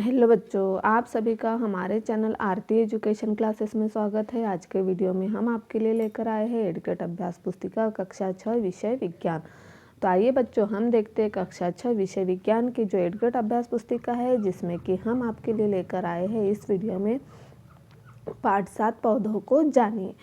Hello बच्चों, आप सभी का हमारे चैनल आरती एजुकेशन क्लासेस में स्वागत है। आज के वीडियो में हम आपके लिए लेकर आए हैं एडुकेट अभ्यास पुस्तिका कक्षा 6 विषय विज्ञान। तो आइए बच्चों, हम देखते हैं कक्षा 6 विषय विज्ञान की जो एडुकेट अभ्यास पुस्तिका है, जिसमें कि हम आपके लिए लेकर आए हैं इस वीडियो में पाठ 7 पौधों को जानिए।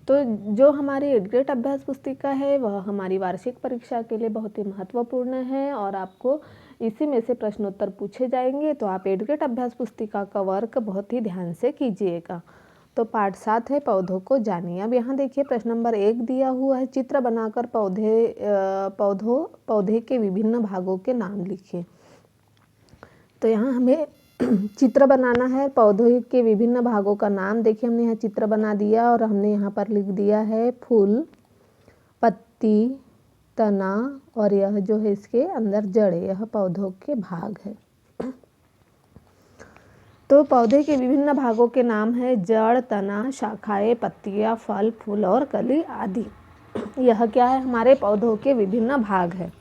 तो जो हमारी एडुकेट अभ्यास पुस्तिका है वह हमारी वार्षिक परीक्षा के लिए बहुत ही महत्वपूर्ण है और आपको इसी में से प्रश्नोत्तर पूछे जाएंगे। तो आप एडुकेट अभ्यास पुस्तिका का वर्क बहुत ही ध्यान से कीजिएगा। तो पाठ 7 है पौधों को जानिए। अब यहाँ देखिए प्रश्न नंबर 1 दिया हुआ है, चित्र बनाकर पौधे के विभिन्न भागों के नाम लिखिए। तो यहाँ हमें चित्र बनाना है पौधे के विभिन्न भागों का नाम। देखिए हमने यहाँ चित्र बना दिया और हमने यहाँ पर लिख दिया है फूल, पत्ती, तना और यह जो है इसके अंदर जड़ें, यह पौधों के भाग है। तो पौधे के विभिन्न भागों के नाम है जड़, तना, शाखाएं, पत्तियां, फल, फूल और कली आदि। यह क्या है? हमारे पौधों के विभिन्न भाग है।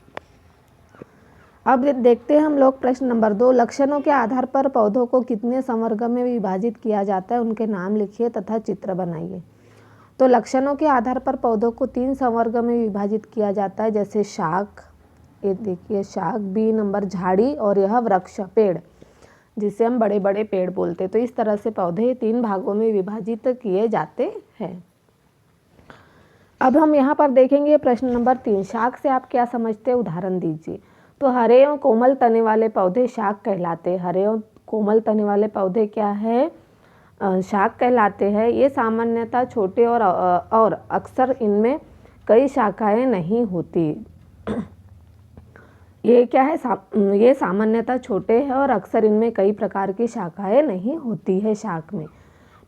अब देखते हैं हम लोग प्रश्न नंबर 2, लक्षणों के आधार पर पौधों को कितने संवर्ग में विभाजित किया जाता है, उनके नाम लिखिए तथा चित्र बनाइए। तो लक्षणों के आधार पर पौधों को 3 संवर्ग में विभाजित किया जाता है, जैसे शाख, ये देखिए शाख, बी नंबर झाड़ी और यह वृक्ष पेड़, जिसे हम बड़े बड़े पेड़ बोलते हैं। तो इस तरह से पौधे 3 भागों में विभाजित किए जाते हैं। अब हम यहाँ पर देखेंगे प्रश्न नंबर 3, शाख से आप क्या समझते हैं, उदाहरण दीजिए। तो हरे एवं कोमल तने वाले पौधे शाख कहलाते हैं। हरे एवं कोमल तने वाले पौधे क्या है? शाख कहलाते हैं। ये सामान्यतः छोटे और अक्सर इनमें कई शाखाएं नहीं होती। ये क्या है? ये सामान्यतः छोटे हैं और अक्सर इनमें कई प्रकार की शाखाएं नहीं होती है शाख में।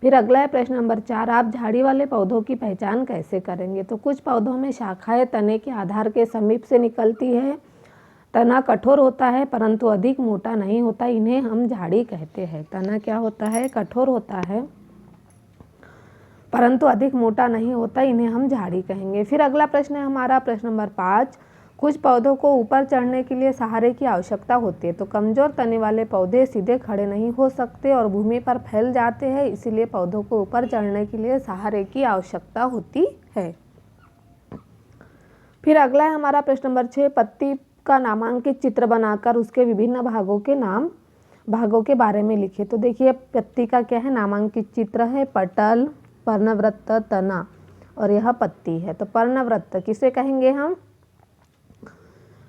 फिर अगला है प्रश्न नंबर 4, आप झाड़ी वाले पौधों की पहचान कैसे करेंगे? तो कुछ पौधों में शाखाएं तने के आधार के समीप से निकलती है। तना कठोर होता है परंतु अधिक मोटा नहीं होता, इन्हें हम झाड़ी कहते हैं। तना क्या होता है? कठोर होता है परंतु अधिक मोटा नहीं होता, इन्हें हम झाड़ी कहेंगे। फिर अगला प्रश्न है हमारा प्रश्न नंबर 5, कुछ पौधों को ऊपर चढ़ने के लिए सहारे की आवश्यकता होती है। तो कमजोर तने वाले पौधे सीधे खड़े नहीं हो सकते और भूमि पर फैल जाते हैं, इसीलिए पौधों को ऊपर चढ़ने के लिए सहारे की आवश्यकता होती है। फिर अगला है हमारा प्रश्न नंबर 6, पत्ती का नामांकित चित्र बनाकर उसके विभिन्न भागों के बारे में लिखे। तो देखिए पत्ती का क्या है? नामांकित चित्र है, पटल, पर्णवृत्त, तना और यह पत्ती है। तो पर्णवृत्त किसे कहेंगे हम?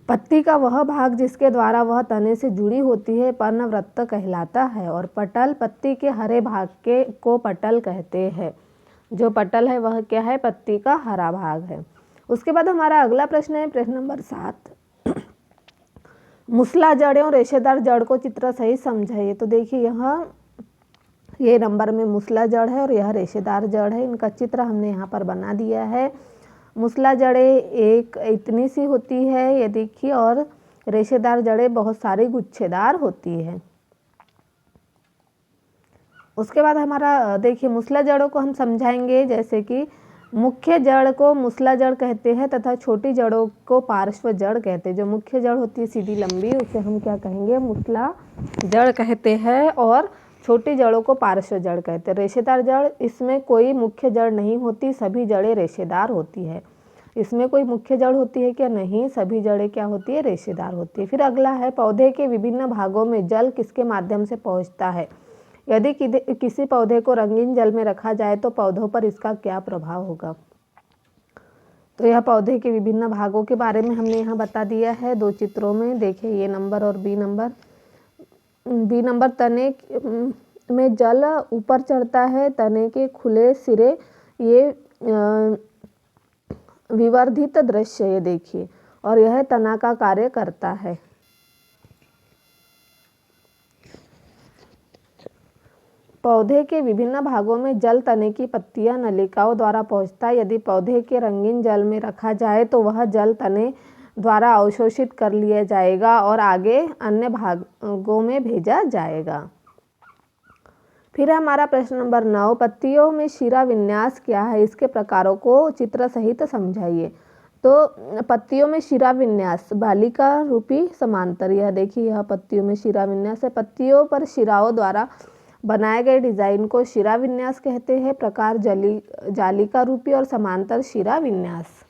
पत्ती का वह भाग जिसके द्वारा वह तने से जुड़ी होती है पर्णवृत्त कहलाता है। और पटल, पत्ती के हरे भाग को पटल कहते हैं। जो पटल है वह क्या है? पत्ती का हरा भाग है। उसके बाद हमारा अगला प्रश्न है प्रश्न नंबर 7, मुसला जड़ें और रेशेदार जड़ को चित्र सहित समझाइए। तो देखिए ये नंबर में मुसला जड़ है और यह रेशेदार जड़ है। इनका चित्र हमने यहाँ पर बना दिया है। मुसला जड़ें एक इतनी सी होती है, ये देखिए, और रेशेदार जड़ें बहुत सारी गुच्छेदार होती है। उसके बाद हमारा देखिए मुसला जड़ों को हम समझाएंगे, जैसे कि मुख्य जड़ को मुसला जड़ कहते हैं तथा छोटी जड़ों को पार्श्व जड़ कहते हैं। जो मुख्य जड़ होती है सीधी लंबी, उसे हम क्या कहेंगे? मुसला जड़ कहते हैं और छोटी जड़ों को पार्श्व जड़ कहते हैं। रेशेदार जड़, इसमें कोई मुख्य जड़ नहीं होती, सभी जड़ें रेशेदार होती है। इसमें कोई मुख्य जड़ होती है क्या? नहीं, सभी जड़ें क्या होती है? रेशेदार होती है। फिर अगला है पौधे के विभिन्न भागों में जल किसके माध्यम से पहुँचता है? यदि किसी पौधे को रंगीन जल में रखा जाए तो पौधों पर इसका क्या प्रभाव होगा? तो यह पौधे के विभिन्न भागों के बारे में हमने यहाँ बता दिया है 2 चित्रों में। देखिए ये नंबर और बी नंबर तने में जल ऊपर चढ़ता है, तने के खुले सिरे, ये विवर्धित दृश्य, ये देखिए, और यह तना का कार्य करता है। पौधे के विभिन्न भागों में जल तने की पत्तियां नलिकाओं द्वारा पहुंचता है। यदि पौधे के रंगीन जल में रखा जाए तो वह जल तने द्वारा अवशोषित कर लिया जाएगा और आगे अन्य भागों में भेजा जाएगा। फिर हमारा प्रश्न नंबर 9, पत्तियों में शिरा विन्यास क्या है? इसके प्रकारों को चित्र सहित समझाइए। तो पत्तियों में शिरा विन्यास, बालिका रूपी समांतर, यह देखिए यह पत्तियों में शिरा विन्यास है। पत्तियों पर शिराओं द्वारा बनाए गए डिजाइन को शिरा विन्यास कहते हैं। प्रकार जालिका रूपी और समांतर शिरा विन्यास।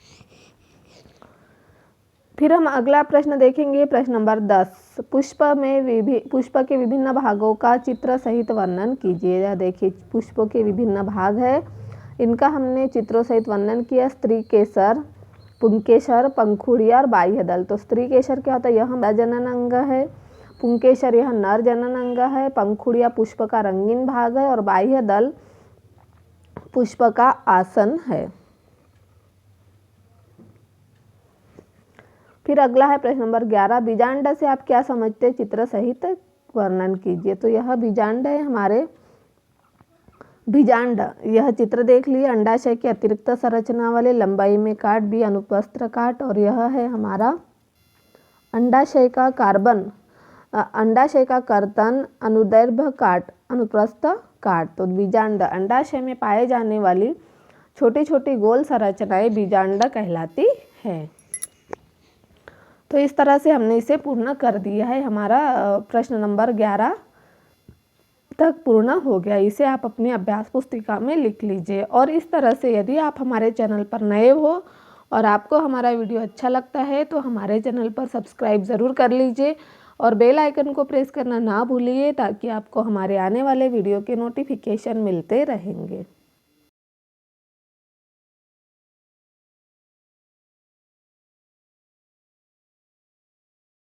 फिर हम अगला प्रश्न देखेंगे, प्रश्न नंबर 10। पुष्प के विभिन्न भागों का चित्र सहित वर्णन कीजिए। यह देखिए पुष्पों के विभिन्न भाग है, इनका हमने चित्रों सहित वर्णन किया। स्त्री केसर, पुंकेसर, पंखुड़िया और बाह्य दल। तो स्त्री केसर क्या होता है, यह हमारा जनन अंग है। पुंकेसर यह नर जनन अंग है। पंखुड़िया पुष्प का रंगीन भाग है और बाह्य दल पुष्प का आसन है। फिर अगला है प्रश्न नंबर 11। बीजांड से आप क्या समझते हैं, चित्र सहित वर्णन कीजिए। तो यह बीजांड है हमारे। बीजांड यह चित्र देख लिए, अंडाशय की अतिरिक्त संरचना वाले, लंबाई में काट, बी अनुप्रस्थ काट, और यह है हमारा अंडाशय का कर्तन, अनुदैर्घ्य काट, अनुप्रस्थ काट। तो बीजांड अंडाशय में पाए जाने वाली छोटी छोटी गोल संरचनाएं बीजांड कहलाती है। तो इस तरह से हमने इसे पूर्ण कर दिया है। हमारा प्रश्न नंबर 11 तक पूर्ण हो गया। इसे आप अपनी अभ्यास पुस्तिका में लिख लीजिए। और इस तरह से यदि आप हमारे चैनल पर नए हो और आपको हमारा वीडियो अच्छा लगता है तो हमारे चैनल पर सब्सक्राइब ज़रूर कर लीजिए और बेल आइकन को प्रेस करना ना भूलिए, ताकि आपको हमारे आने वाले वीडियो के नोटिफिकेशन मिलते रहेंगे।